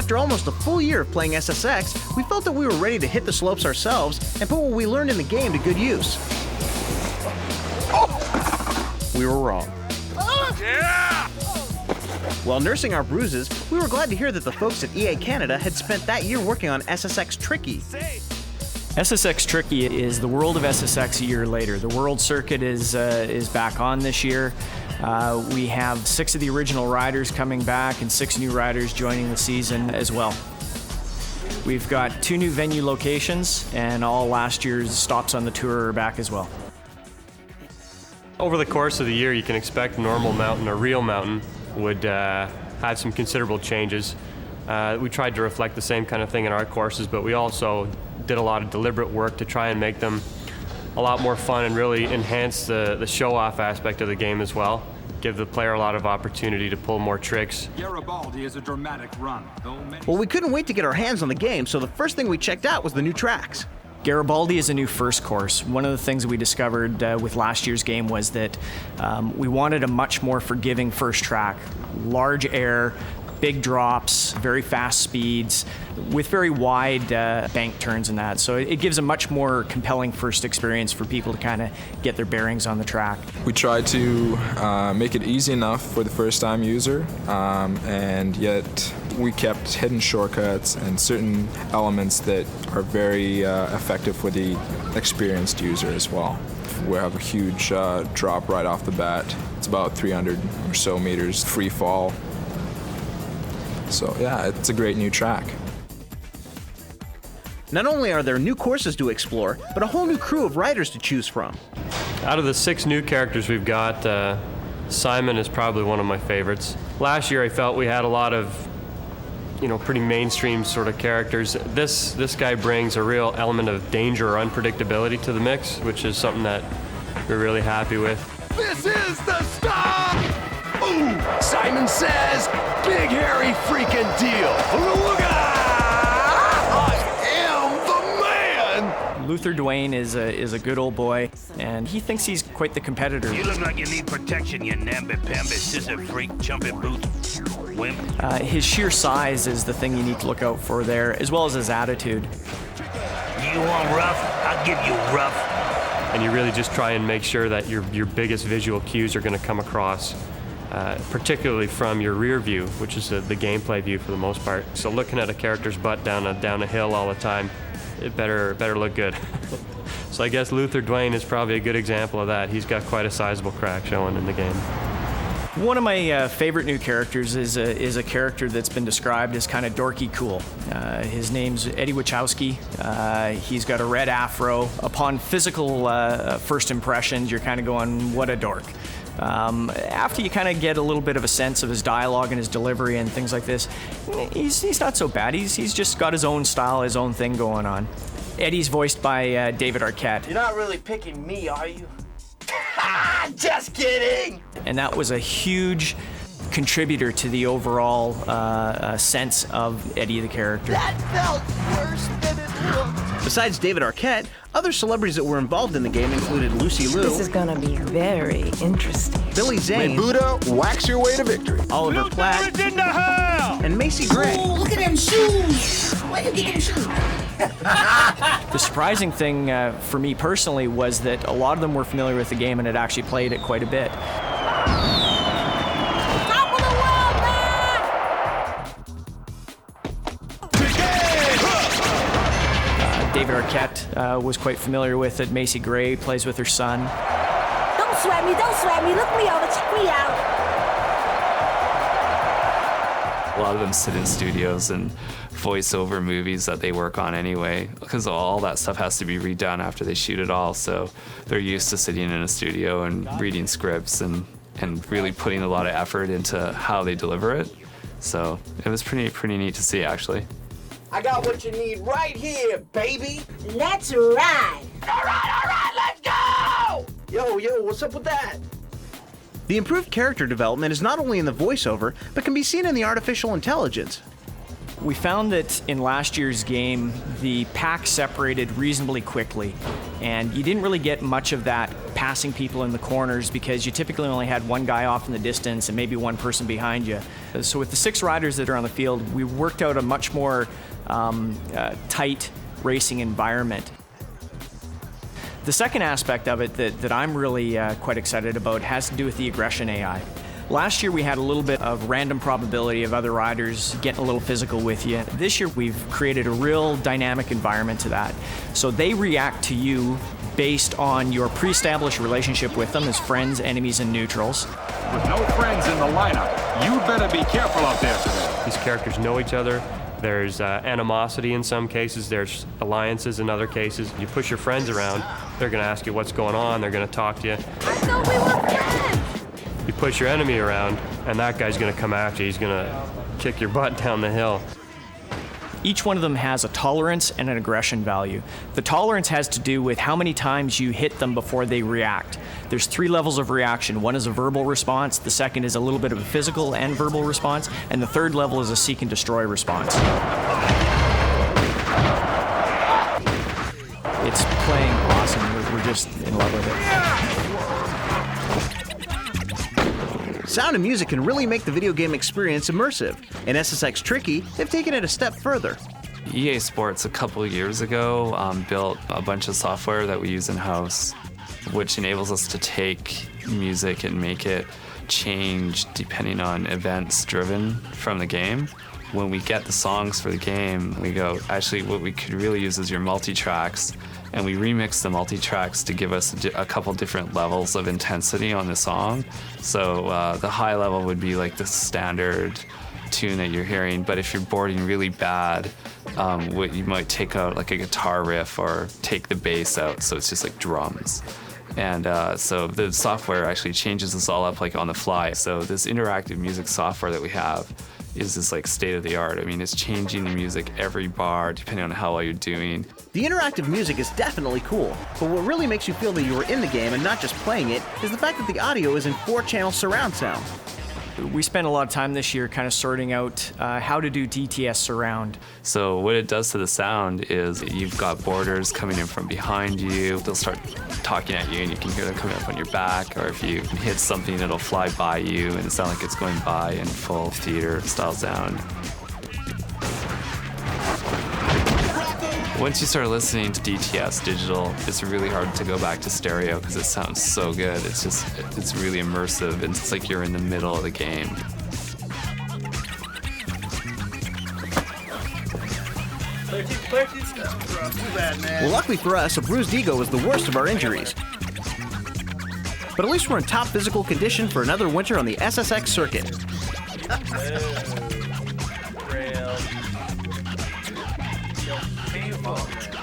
after almost a full year of playing SSX, we felt that we were ready to hit the slopes ourselves and put what we learned in the game to good use. We were wrong. Yeah! While nursing our bruises, we were glad to hear that the folks at EA Canada had spent that year working on SSX Tricky. SSX Tricky is the world of SSX a year later. The world circuit is back on this year. We have 6 of the original riders coming back and 6 new riders joining the season as well. We've got 2 new venue locations, and all last year's stops on the tour are back as well. Over the course of the year, you can expect a normal mountain, a real mountain, would have some considerable changes. We tried to reflect the same kind of thing in our courses, but we also did a lot of deliberate work to try and make them a lot more fun and really enhance the show-off aspect of the game as well. Give the player a lot of opportunity to pull more tricks. Garibaldi is a dramatic run. Well, we couldn't wait to get our hands on the game, so the first thing we checked out was the new tracks. Garibaldi is a new first course. One of the things that we discovered with last year's game was that we wanted a much more forgiving first track. Large air, big drops, very fast speeds, with very wide bank turns and that. So it gives a much more compelling first experience for people to kind of get their bearings on the track. We tried to make it easy enough for the first-time user, and yet we kept hidden shortcuts and certain elements that are very effective for the experienced user as well. We have a huge drop right off the bat. It's about 300 or so meters free fall. So yeah, it's a great new track. Not only are there new courses to explore, but a whole new crew of riders to choose from. Out of the 6 new characters we've got, Simon is probably one of my favorites. Last year I felt we had a lot of, pretty mainstream sort of characters. This guy brings a real element of danger or unpredictability to the mix, which is something that we're really happy with. This is the stop! Ooh, Simon says, big hairy freaking deal. I am the man! Luther Dwayne is a good old boy, and he thinks he's quite the competitor. You look like you need protection, you namby-pamby, scissor freak, jumping boot, wimp. His sheer size is the thing you need to look out for there, as well as his attitude. You want rough? I'll give you rough. And you really just try and make sure that your biggest visual cues are going to come across, particularly from your rear view, which is the gameplay view for the most part. So looking at a character's butt down a hill all the time, it better look good. So I guess Luther Dwayne is probably a good example of that. He's got quite a sizable crack showing in the game. One of my favorite new characters is a character that's been described as kind of dorky cool. His name's Eddie Wachowski. He's got a red afro. Upon physical first impressions, you're kind of going, what a dork. After you kind of get a little bit of a sense of his dialogue and his delivery and things like this, he's not so bad. He's just got his own style, his own thing going on. Eddie's voiced by David Arquette. You're not really picking me, are you? Just kidding! And that was a huge contributor to the overall sense of Eddie the character. That felt worse than it looked. Besides David Arquette, other celebrities that were involved in the game included Lucy Liu. This is gonna be very interesting. Billy Zane. Buddha, wax your way to victory. Oliver Platt. And Macy Gray. Ooh, look at them shoes! Where you get them shoes? The surprising thing for me personally was that a lot of them were familiar with the game and had actually played it quite a bit. Top of the world, man! David Arquette was quite familiar with it. Macy Gray plays with her son. Don't sweat me, look me over, check me out. A lot of them sit in studios and voice over movies that they work on anyway, because all that stuff has to be redone after they shoot it all. So they're used to sitting in a studio and reading scripts and really putting a lot of effort into how they deliver it. So it was pretty neat to see, actually. I got what you need right here, baby. Let's ride. All right, let's go! Yo, what's up with that? The improved character development is not only in the voiceover, but can be seen in the artificial intelligence. We found that in last year's game, the pack separated reasonably quickly, and you didn't really get much of that passing people in the corners because you typically only had one guy off in the distance and maybe one person behind you. So with the 6 riders that are on the field, we worked out a much more tight racing environment. The second aspect of it that I'm really quite excited about has to do with the aggression AI. Last year we had a little bit of random probability of other riders getting a little physical with you. This year we've created a real dynamic environment to that. So they react to you based on your pre-established relationship with them as friends, enemies, and neutrals. With no friends in the lineup, you better be careful out there today. These characters know each other. There's animosity in some cases. There's alliances in other cases. You push your friends around, they're going to ask you what's going on. They're going to talk to you. I thought we were friends! You push your enemy around, and that guy's going to come after you. He's going to kick your butt down the hill. Each one of them has a tolerance and an aggression value. The tolerance has to do with how many times you hit them before they react. There's 3 levels of reaction. One is a verbal response, the second is a little bit of a physical and verbal response, and the third level is a seek and destroy response. It's playing awesome. We're just in love with it. Sound and music can really make the video game experience immersive. In SSX Tricky, they've taken it a step further. EA Sports a couple of years ago built a bunch of software that we use in-house, which enables us to take music and make it change depending on events driven from the game. When we get the songs for the game, we go, actually what we could really use is your multi-tracks, and we remix the multi-tracks to give us a couple different levels of intensity on the song. So the high level would be like the standard tune that you're hearing, but if you're boarding really bad, you might take out like a guitar riff or take the bass out, so it's just like drums. And so the software actually changes this all up like on the fly. So this interactive music software that we have is this like state of the art. I mean, it's changing the music every bar depending on how well you're doing. The interactive music is definitely cool, but what really makes you feel that you are in the game and not just playing it is the fact that the audio is in 4-channel surround sound. We spent a lot of time this year kind of sorting out how to do DTS surround. So what it does to the sound is you've got boarders coming in from behind you. They'll start talking at you and you can hear them coming up on your back, or if you hit something, it'll fly by you and sound like it's going by in full theater style sound. Once you start listening to DTS digital, it's really hard to go back to stereo because it sounds so good. It's really immersive, and it's like you're in the middle of the game. Well, luckily for us, a bruised ego was the worst of our injuries. But at least we're in top physical condition for another winter on the SSX circuit. Come on.